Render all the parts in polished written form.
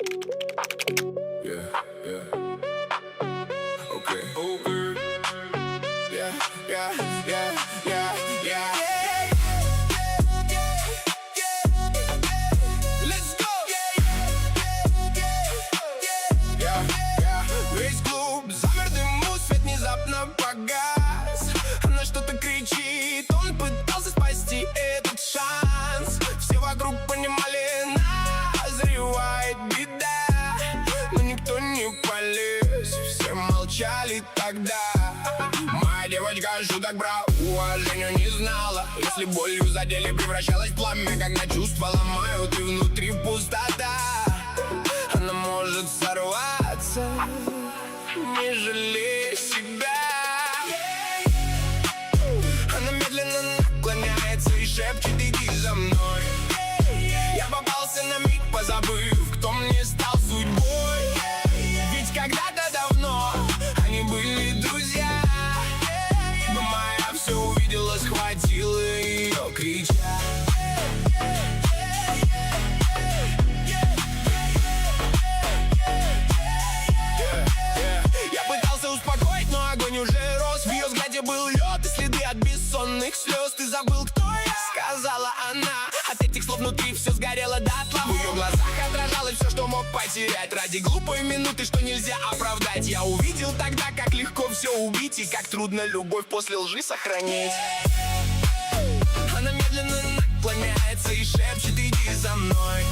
Yeah, yeah. Okay. Okay. Yeah, yeah, yeah, yeah, yeah. Let's go. Yeah, yeah. Весь клуб замер, дыму, свет внезапно погас. Она что-то кричит, он пытался спасти этот шанс. Все вокруг понимали, назревает беда, но никто не полез, все молчали тогда. Моя девочка шуток про уважение не знала. Если болью задели, превращалась в пламя, когда чувства ломают и внутри пустота. Она может сорваться, не жалея себя. Она медленно наклоняется и шепчет: иди за мной. Я попался на миг, позабыв, кто мне стал судьбой. Ведь когда-то давно они были друзья, но моя все увидела, схватила ее, крича. Я пытался успокоить, но огонь уже рос. В ее взгляде был лед и следы от бессонных слез. Ты забыл, кто я? Сказала она. От этих слов внутри все сгорело дотла. В ее глазах отражалось все, что мог потерять. Ради глупой минуты, что нельзя оправдать. Я увидел тогда, как легко все убить и как трудно любовь после лжи сохранить. Она медленно наклоняется и шепчет: иди за мной.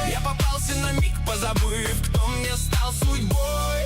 Я попался на миг, позабыв, кто мне стал судьбой.